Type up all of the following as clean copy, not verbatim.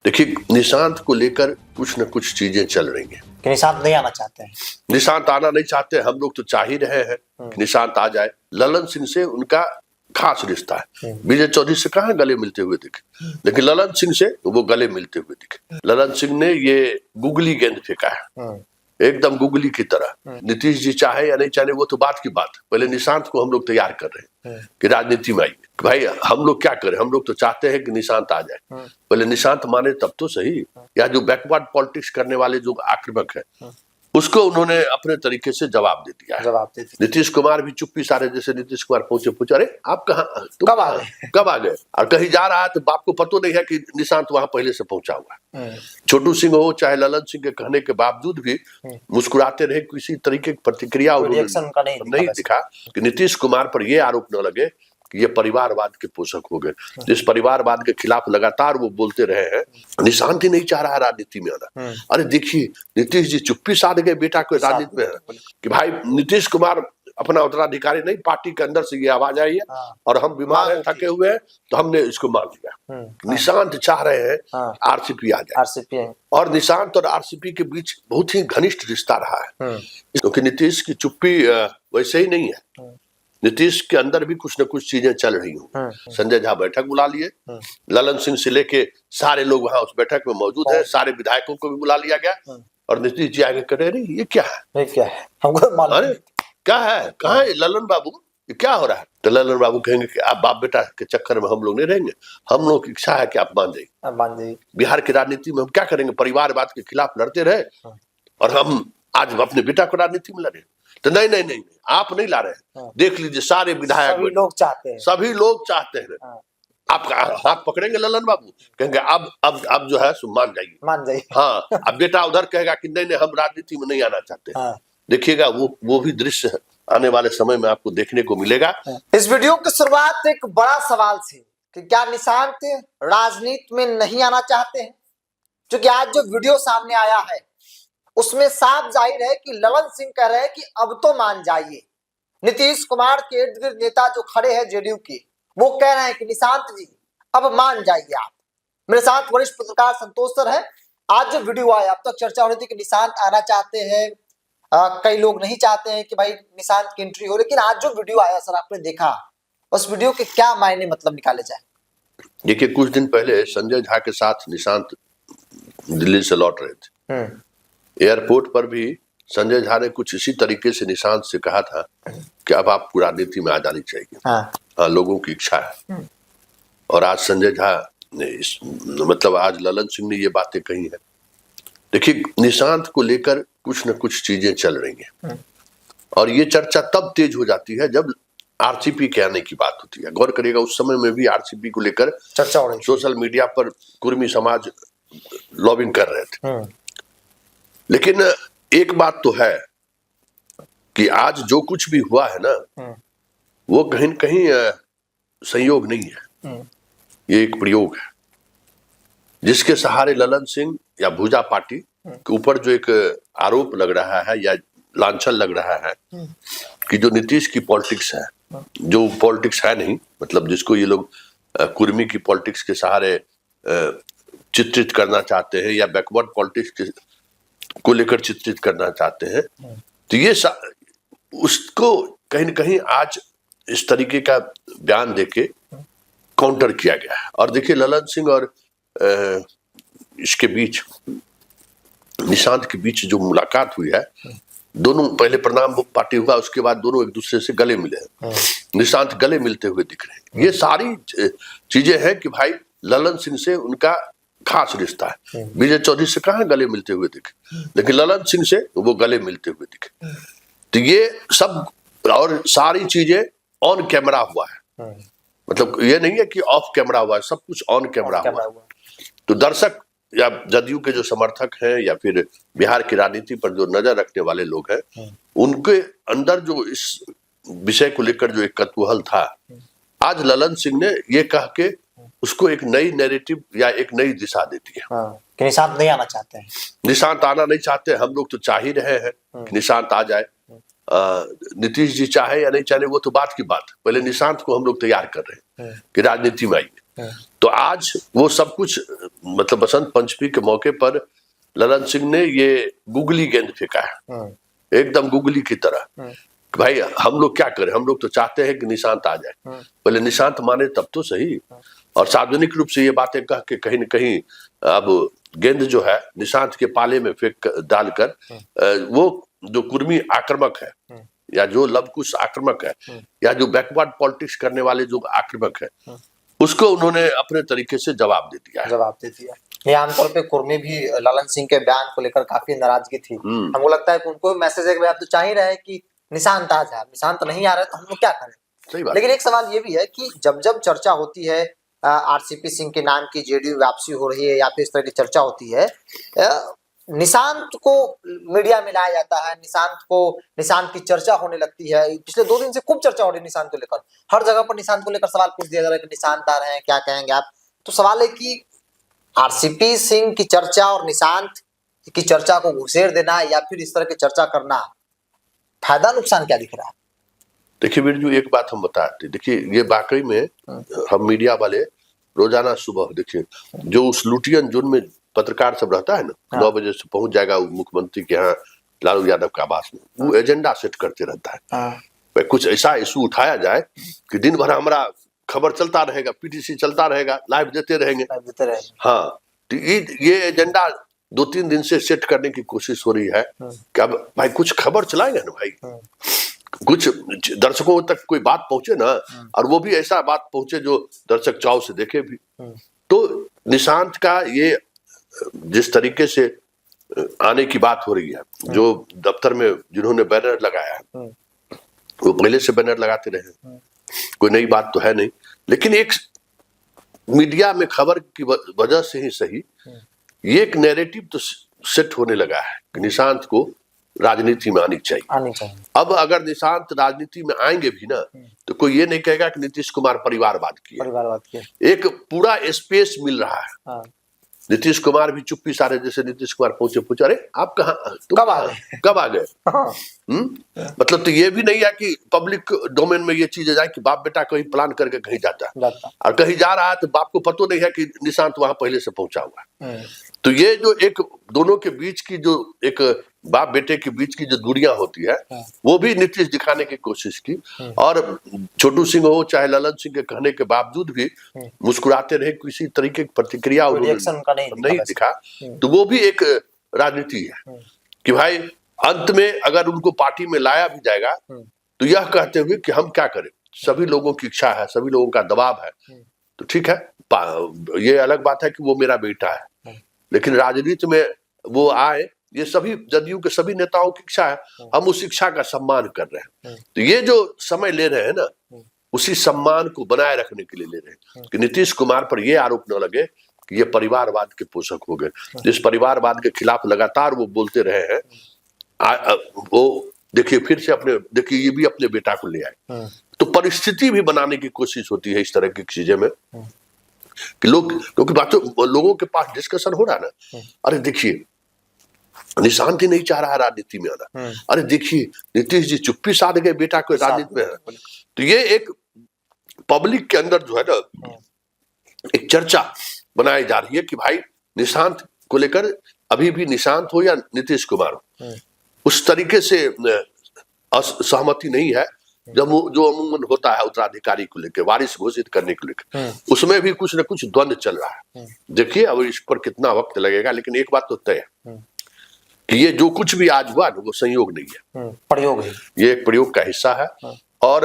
देखिए, निशांत को लेकर कुछ न कुछ चीजें चल रही हैं कि निशांत नहीं आना चाहते हैं। निशांत आना नहीं चाहते, हम लोग तो चाह ही रहे हैं कि निशांत आ जाए। ललन सिंह से उनका खास रिश्ता है। विजय चौधरी से कहाँ गले मिलते हुए दिखे, लेकिन ललन सिंह से वो गले मिलते हुए दिखे। ललन सिंह ने ये गुगली गेंद फेंका है, एकदम गुगली की तरह। नीतीश जी चाहे या नहीं चाहे वो तो बात की बात, पहले निशांत को हम लोग तैयार कर रहे हैं कि राजनीति में आइए। भाई हम लोग क्या करें, हम लोग तो चाहते हैं कि निशांत आ जाए, पहले निशांत माने तब तो सही। या जो बैकवर्ड पॉलिटिक्स करने वाले जो आक्रामक है उसको उन्होंने अपने तरीके से जवाब दे दिया है। नीतीश कुमार भी चुप्पी सारे, जैसे नीतीश कुमार पूछे अरे आप कहाँ, कब आ गए और कहीं जा रहा है तो बाप को पता नहीं है कि निशांत वहां पहले से पहुंचा हुआ है। छोटू सिंह हो चाहे ललन सिंह के कहने के बावजूद भी मुस्कुराते रहे, किसी तरीके की प्रतिक्रिया नहीं दिखा कि नीतीश कुमार पर यह आरोप न लगे कि ये परिवारवाद के पोषक हो गए। जिस परिवारवाद के खिलाफ लगातार वो बोलते रहे हैं, निशांत ही नहीं चाह रहा राजनीति में आना। अरे देखिए, नीतीश जी चुप्पी साध गए बेटा को राजनीति में कि भाई नीतीश कुमार अपना उत्तराधिकारी नहीं, पार्टी के अंदर से ये आवाज आई है और हम बीमार हैं, थके हुए हैं, तो हमने इसको मान लिया। निशांत चाह रहे हैं आरसीपी आ जाए, और निशांत और आरसीपी के बीच बहुत ही घनिष्ठ रिश्ता रहा है, क्योंकि नीतीश की चुप्पी वैसे ही नहीं है। नीतीश के अंदर भी कुछ न कुछ चीजें चल रही हूँ। संजय झा बैठक बुला लिए, ललन सिंह से लेके सारे लोग वहां उस बैठक में मौजूद हैं, सारे विधायकों को भी बुला लिया गया और नीतीश जी आगे कह रहे ये क्या है, हमको मालूम, अरे क्या है, कहाँ है ललन बाबू, ये क्या हो रहा है। तो ललन बाबू कहेंगे कि आप बाप बेटा के चक्कर में हम लोग नहीं रहेंगे, हम लोग की इच्छा है कि आप मान जाइए। बिहार की राजनीति में हम क्या करेंगे, परिवारवाद के खिलाफ लड़ते रहे और हम आज अपने बेटा को राजनीति में लड़े। तो नहीं, आप नहीं ला रहे हैं, देख लीजिए सारे विधायक सभी लोग चाहते हैं, आप हाथ पकड़ेंगे ललन बाबू, कहेंगे अब जो है सो मान जाइए। हाँ, अब बेटा उधर कहेगा कि नहीं हम राजनीति में नहीं आना चाहते। देखिएगा वो भी दृश्य आने वाले समय में आपको देखने को मिलेगा। इस वीडियो की शुरुआत एक बड़ा सवाल से कि क्या निशांत राजनीति में नहीं आना चाहते हैं, क्योंकि आज जो वीडियो सामने आया है उसमें साफ जाहिर है कि ललन सिंह कह रहे हैं कि अब तो मान जाइए। नीतीश कुमार के इर्द गिर्द नेता जो खड़े हैं जेडीयू के, वो कह रहे हैं कि निशांत जी अब मान जाइए आप। मेरे साथ वरिष्ठ पत्रकार संतोष सर है। आज जो वीडियो आया, अब तक चर्चा हो रही थी कि निशांत आना चाहते हैं, कई लोग नहीं चाहते हैं कि भाई निशांत की एंट्री हो, लेकिन आज जो वीडियो आया सर आपने देखा, उस वीडियो के क्या मायने मतलब निकाले जाए। देखिए, कुछ दिन पहले संजय झा के साथ निशांत दिल्ली से लौट रहे थे। एयरपोर्ट पर भी संजय झा ने कुछ इसी तरीके से निशांत से कहा था कि अब आपको राजनीति में आ जानी चाहिए। हाँ, लोगों की इच्छा है। और आज संजय झा ने मतलब आज ललन सिंह ने ये बातें कही है। देखिए, निशांत को लेकर कुछ न कुछ चीजें चल रही हैं और ये चर्चा तब तेज हो जाती है जब आरसीपी के आने की बात होती है। गौर करिएगा, उस समय में भी आरसीपी को लेकर चर्चा हो रही, सोशल मीडिया पर कुर्मी समाज लॉबिंग कर रहे थे। लेकिन एक बात तो है कि आज जो कुछ भी हुआ है ना, वो कहीं न कहीं संयोग नहीं है, ये एक प्रयोग है जिसके सहारे ललन सिंह या भूजा पार्टी के ऊपर जो एक आरोप लग रहा है या लांछन लग रहा है कि जो नीतीश की पॉलिटिक्स है, जो पॉलिटिक्स है नहीं, मतलब जिसको ये लोग कुर्मी की पॉलिटिक्स के सहारे चित्रित करना चाहते हैं या बैकवर्ड पॉलिटिक्स को लेकर चित्रित करना चाहते हैं, तो ये उसको कहीं न कहीं आज इस तरीके का बयान देके काउंटर किया गया है। और देखिए, ललन सिंह और इसके बीच, निशांत के बीच जो मुलाकात हुई है, दोनों पहले प्रणाम पार्टी हुआ, उसके बाद दोनों एक दूसरे से गले मिले हैं। निशांत गले मिलते हुए दिख रहे हैं। ये सारी चीजें हैं कि भाई ललन सिंह से उनका खास रिश्ता है। विजय चौधरी से कहाँ गले मिलते हुए दिखे, लेकिन ललन सिंह से वो गले मिलते हुए दिखे। तो ये सब और सारी चीजें ऑन कैमरा हुआ है, मतलब ये नहीं है कि ऑफ कैमरा हुआ है, सब कुछ ऑन कैमरा हुआ है। तो दर्शक या जदयू के जो समर्थक हैं या फिर बिहार की राजनीति पर जो नजर रखने वाले लोग हैं, उनके अंदर जो इस विषय को लेकर जो एक कतूहल था, आज ललन सिंह ने ये कह के उसको एक नई नैरेटिव या एक नई दिशा देती है कि निशांत नहीं आना चाहते हैं। निशांत आना नहीं चाहते, हम लोग तो चाह ही रहे हैं कि निशांत आ जाए। नीतीश जी चाहे या नहीं चाहे वो तो बात की बात, पहले निशांत को हम लोग तैयार कर रहे हैं कि राजनीति में आइए। तो आज वो सब कुछ मतलब बसंत पंचमी के मौके पर ललन सिंह ने ये गुगली गेंद फेंका है, एकदम गुगली की तरह। भाई हम लोग क्या करें, हम लोग तो चाहते हैं कि निशांत आ जाए, पहले निशांत माने तब तो सही। और सार्वजनिक रूप से ये बातें कह के कहीं न कहीं अब गेंद जो है निशांत के पाले में फेंक डालकर वो जो कुर्मी आक्रामक है या जो लवकुश आक्रामक है या जो बैकवर्ड पॉलिटिक्स करने वाले जो आक्रामक है, उसको उन्होंने अपने तरीके से जवाब दे दिया। ये आमतौर पे कुर्मी भी ललन सिंह के बयान को लेकर काफी नाराजगी थी। हमको लगता है कि उनको मैसेज है कि आप तो चाह ही रहे हैं कि निशांत आ जाए, निशांत नहीं आ रहा है तो हम लोग क्या करें। सही बात। लेकिन एक सवाल ये भी है कि जब जब चर्चा होती है आरसीपी सिंह के नाम की, जेडीयू वापसी हो रही है या फिर इस तरह की चर्चा होती है, निशांत को मीडिया में लाया जाता है, निशांत की चर्चा होने लगती है। पिछले 2 दिन से खूब चर्चा हो रही है निशांत को लेकर, हर जगह पर निशांत को लेकर सवाल पूछ दिया जा रहा है कि निशांत आ रहे हैं, क्या कहेंगे आप। तो सवाल है कि आरसीपी सिंह की चर्चा और निशांत की चर्चा को घुसेड़ देना या फिर इस तरह की चर्चा करना, फायदा नुकसान क्या दिख रहा है? देखिए बिरजू, एक बात हम बताते, देखिए ये वाकई में हम मीडिया वाले रोजाना सुबह देखिए जो उस लुटियन जोन में पत्रकार सब रहता है ना, 9 बजे से पहुंच जाएगा मुख्यमंत्री के यहाँ लालू यादव का आवास में, वो एजेंडा सेट करते रहता है। कुछ ऐसा इशू उठाया जाए कि दिन भर हमारा खबर चलता रहेगा, पीटीसी चलता रहेगा, लाइव देते रहेंगे। हाँ, तो ये एजेंडा 2-3 दिन से सेट करने की कोशिश हो रही है कि अब भाई कुछ खबर चलाएंगे ना भाई, कुछ दर्शकों तक कोई बात पहुंचे ना, और वो भी ऐसा बात पहुंचे जो दर्शक चाव से देखे भी। तो निशांत का ये जिस तरीके से आने की बात हो रही है, जो दफ्तर में जिन्होंने बैनर लगाया है वो पहले से बैनर लगाते रहे, कोई नई बात तो है नहीं। लेकिन एक मीडिया में खबर की वजह से ही सही ये एक नैरेटिव तो सेट होने लगा है कि निशांत को राजनीति में आनी चाहिए। अब अगर निशांत राजनीति में आएंगे भी ना तो कोई ये नहीं कहेगा कि नीतीश कुमार परिवारवाद किया। एक पूरा स्पेस मिल रहा है। नीतीश कुमार भी चुप्पी सारे, जैसे नीतीश कुमार पूछे अरे आप कहाँ, कब आ गए। मतलब तो ये भी नहीं है कि पब्लिक डोमेन में ये चीजें जाए कि बाप बेटा कहीं प्लान करके कहीं जाता है और कहीं जा रहा है तो बाप को पता नहीं है कि निशांत वहां पहले से पहुंचा हुआ है। तो ये जो एक दोनों के बीच की जो एक बाप बेटे के बीच की जो दूरियां होती है वो भी नीतीश दिखाने की कोशिश की, और छोटू सिंह हो चाहे ललन सिंह के कहने के बावजूद भी मुस्कुराते रहे, किसी तरीके की प्रतिक्रिया नहीं दिखा। तो वो भी एक राजनीति है कि भाई अंत में अगर उनको पार्टी में लाया भी जाएगा तो यह कहते हुए कि हम क्या करें, सभी लोगों की इच्छा है, सभी लोगों का दबाव है, तो ठीक है, ये अलग बात है कि वो मेरा बेटा है, लेकिन राजनीति में वो आए, ये सभी जदयू के सभी नेताओं की इच्छा है, हम उस इच्छा का सम्मान कर रहे हैं। तो ये जो समय ले रहे हैं ना, उसी सम्मान को बनाए रखने के लिए ले रहे हैं कि नीतीश कुमार पर ये आरोप न लगे कि ये परिवारवाद के पोषक हो गए। जिस परिवारवाद के खिलाफ लगातार वो बोलते रहे हैं, वो देखिए फिर से देखिए ये भी अपने बेटा को ले आए। तो परिस्थिति भी बनाने की कोशिश होती है इस तरह की चीजें में कि क्योंकि बातों लोगों के पास डिस्कशन हो रहा है ना, अरे देखिए निशांत ही नहीं चाह रहा राजनीति में आना, अरे देखिए नीतीश जी चुप्पी साध गए बेटा को राजनीति में आना। तो ये एक पब्लिक के अंदर जो है ना एक चर्चा बनाई जा रही है कि भाई निशांत को लेकर अभी भी निशांत हो या नीतीश कुमार हो, उस तरीके से सहमति नहीं है जो अमूमन होता है उत्तराधिकारी को लेकर, वारिस घोषित करने को लेकर, उसमें भी कुछ न कुछ द्वंद्व चल रहा है। देखिए अब इस पर कितना वक्त लगेगा, लेकिन एक बात तो तय है कि ये जो कुछ भी आज हुआ वो संयोग नहीं है, प्रयोग है, ये एक प्रयोग का हिस्सा है। और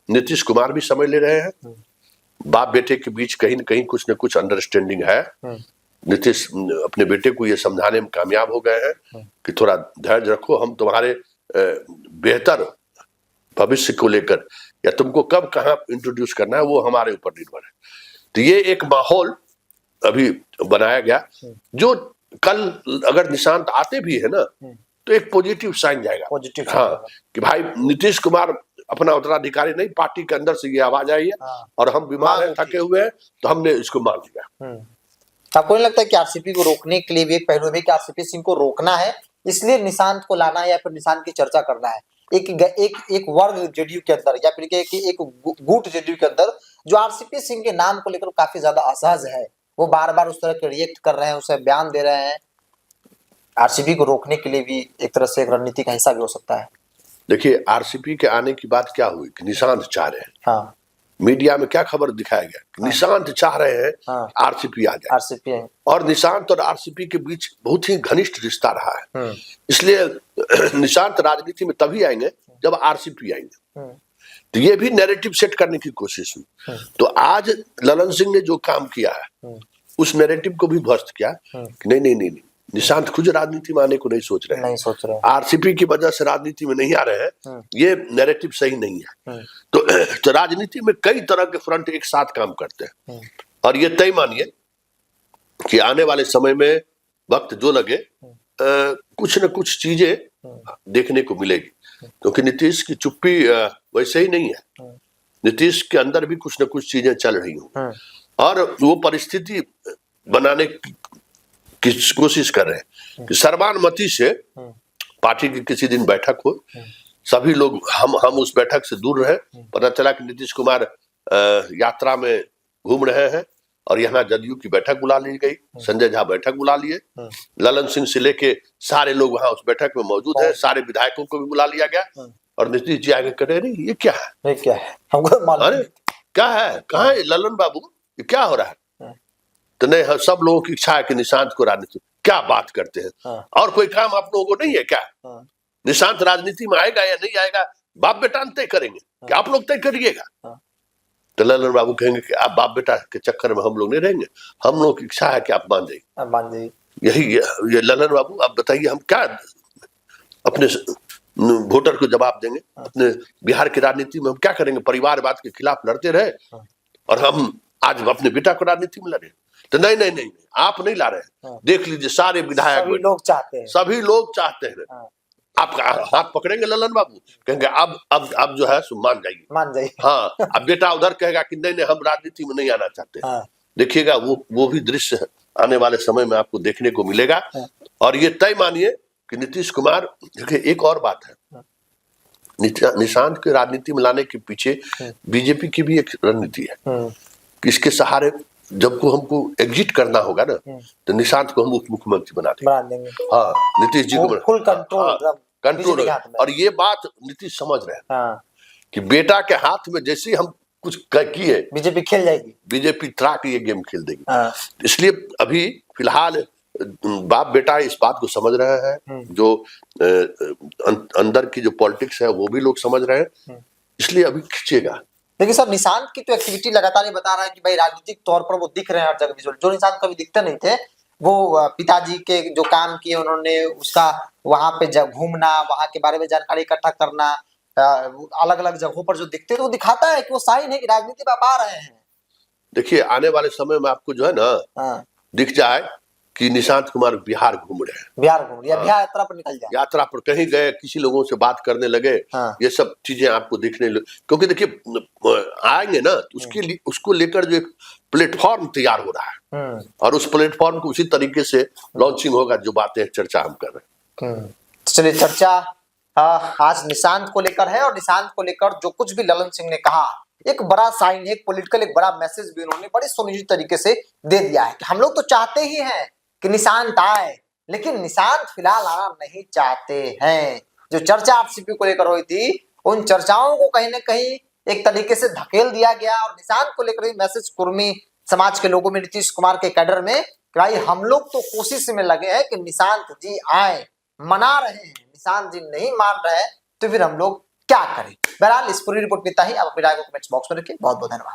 नीतीश कुमार भी समझ ले रहे हैं, बाप बेटे के बीच कहीं न कहीं कुछ न कुछ अंडरस्टैंडिंग है। नीतीश अपने बेटे को ये समझाने में कामयाब हो गए हैं कि थोड़ा धैर्य रखो, हम तुम्हारे बेहतर भविष्य को लेकर या तुमको कब कहाँ इंट्रोड्यूस करना है वो हमारे ऊपर निर्भर है। तो ये एक माहौल अभी बनाया गया जो कल अगर निशांत आते भी है ना तो एक पॉजिटिव साइन जाएगा, पॉजिटिव हाँ, कि भाई नीतीश कुमार अपना उत्तराधिकारी नहीं, पार्टी के अंदर से ये आवाज आई है और हम बीमार हैं, थके हुए हैं, तो हमने इसको मान लिया। आपको नहीं लगता है कि आरसीपी को रोकने के लिए भी एक पहलू भी कि आरसीपी सिंह को रोकना है, इसलिए निशांत को लाना है या फिर निशांत की चर्चा करना है? एक वर्ग जेडीयू के अंदर या फिर एक गुट जेडीयू के अंदर जो आरसीपी सिंह के नाम को लेकर काफी ज्यादा असहज है, वो बार बार उस तरह के रिएक्ट कर रहे हैं, उसे बयान दे रहे हैं, आरसीबी को रोकने के लिए भी एक तरह से एक रणनीति का हिस्सा भी हो सकता है। देखिए, आरसीबी के आने की बात क्या हुई कि निशांत चाह रहे हैं। हाँ, मीडिया में क्या खबर दिखाया गया कि निशांत चाह रहे हैं हाँ, आरसीपी आ जाए, आरसीपी है। और निशांत और आरसीपी के बीच बहुत ही घनिष्ठ रिश्ता रहा है। इसलिए निशांत राजनीति में तभी आएंगे जब आरसीपी आएंगे। तो ये भी नैरेटिव सेट करने की कोशिश हुई। तो आज ललन सिंह ने जो काम किया है उस नैरेटिव को भी ध्वस्त किया कि नहीं नहीं नहीं, नहीं निशांत खुद राजनीति में आने को नहीं सोच रहे हैं, आरसीपी की वजह से राजनीति में नहीं आ रहे हैं, ये नैरेटिव सही नहीं है। तो राजनीति में कई तरह के फ्रंट एक साथ काम करते हैं, और ये तय मानिए कि आने वाले समय में वक्त जो लगे कुछ न कुछ चीजें देखने को मिलेगी, क्योंकि नीतीश की चुप्पी वैसे ही नहीं है। नीतीश के अंदर भी कुछ न कुछ चीजें चल रही हूँ, और वो परिस्थिति बनाने की कोशिश कर रहे हैं कि सर्वानुमति से पार्टी की किसी दिन बैठक हो, सभी लोग हम उस बैठक से दूर रहे। पता चला कि नीतीश कुमार यात्रा में घूम रहे हैं और यहाँ जदयू की बैठक बुला ली गई, संजय झा बैठक बुला लिए, ललन सिंह से लेके सारे लोग वहां उस बैठक में मौजूद हैं, सारे विधायकों को भी बुला लिया गया, और नीतीश जी आगे कह रहे ये क्या है, ये क्या है, हमको मालूम अरे क्या है, कहाँ है ललन बाबू, ये क्या हो रहा है। तो नहीं, सब लोगों की इच्छा है कि निशांत को राजनीति, क्या बात करते हैं, और कोई काम आप लोगों को नहीं है क्या? निशांत राजनीति में आएगा या नहीं आएगा बाप बेटा तय करेंगे, क्या आप लोग तय करिएगा? तो ललन बाबू कहेंगे कि आप बाप बेटा के चक्कर में हम लोग नहीं रहेंगे, हम लोग की इच्छा है कि आप मान जाइए। यही ये ललन बाबू, आप बताइए हम क्या अपने वोटर को जवाब देंगे? अपने बिहार की राजनीति में हम क्या करेंगे? परिवारवाद के खिलाफ लड़ते रहे और हम आज अपने बेटा को राजनीति में लड़े? तो नहीं नहीं नहीं, आप नहीं ला रहे हैं। देख लीजिए सारे विधायक सभी लोग चाहते हैं, सभी लोग चाहते हैं। आप हाथ पकड़ेंगे ललन बाबू, कहेंगे अब जो है सो मान जाइए। हाँ, अब बेटा उधर कहेगा कि नहीं नहीं हम राजनीति में नहीं आना चाहते। देखिएगा वो भी दृश्य आने वाले समय में आपको देखने को मिलेगा। और ये तय मानिए कि नीतीश कुमार, देखिए एक और बात है, निशांत के राजनीति में लाने के पीछे बीजेपी की भी एक रणनीति है कि इसके सहारे जब को हमको एग्जिट करना होगा ना, तो निशांत को हम उप मुख्यमंत्री बना देंगे। हाँ, नीतीश जी को फुल कंट्रोल। और ये बात नीतीश समझ रहे हैं कि बेटा के हाथ में जैसे ही हम कुछ किए, बीजेपी खेल जाएगी, बीजेपी त्राक ये गेम खेल देगी। इसलिए अभी फिलहाल बाप बेटा इस बात को समझ रहे हैं, जो अंदर की जो पॉलिटिक्स है वो भी लोग समझ रहे हैं, इसलिए अभी खींचेगा। देखिए सर, निशांत की तो एक्टिविटी लगातार ये बता रहा है कि भाई राजनीतिक तौर पर वो दिख रहे हैं हर जगह विजुअल, जो निशांत कभी दिखते नहीं थे। वो पिताजी के जो काम किए उन्होंने, उसका वहां पे घूमना, वहां के बारे में जानकारी इकट्ठा करना, अलग अलग जगहों पर जो दिखते, तो वो दिखाता है कि वो साइन है कि राजनीति में आप आ रहे हैं। देखिए आने वाले समय में आपको जो है ना दिख जाए कि निशांत कुमार बिहार घूम रहे हैं, बिहार यात्रा पर निकल जाए, यात्रा पर कहीं गए, किसी लोगों से बात करने लगे, ये सब चीजें आपको दिखने लगे। क्योंकि देखिए आएंगे ना तो उसको लेकर जो एक प्लेटफॉर्म तैयार हो रहा है, और उस प्लेटफॉर्म को उसी तरीके से लॉन्चिंग होगा जो बातें चर्चा हम कर रहे हैं। चलिए, चर्चा आज निशांत को लेकर है, और निशांत को लेकर जो कुछ भी ललन सिंह ने कहा, एक बड़ा साइन, एक पॉलिटिकल एक बड़ा मैसेज भी उन्होंने बड़े सुनिश्चित तरीके से दे दिया है कि हम लोग तो चाहते ही हैं कि निशांत आए, लेकिन निशांत फिलहाल आना नहीं चाहते हैं। जो चर्चा आरसीपी को लेकर हुई थी, उन चर्चाओं को कहीं ना कहीं एक तरीके से धकेल दिया गया, और निशांत को लेकर मैसेज कुर्मी समाज के लोगों में, नीतीश कुमार के कैडर में, भाई हम लोग तो कोशिश में लगे हैं कि निशांत जी आए, मना रहे हैं, निशांत जी नहीं मान रहे, तो फिर हम लोग क्या करें। बहरहाल इस पूरी रिपोर्ट में इतना ही। आप अपनी राय को कमेंट बॉक्स में रखिए। बहुत बहुत धन्यवाद।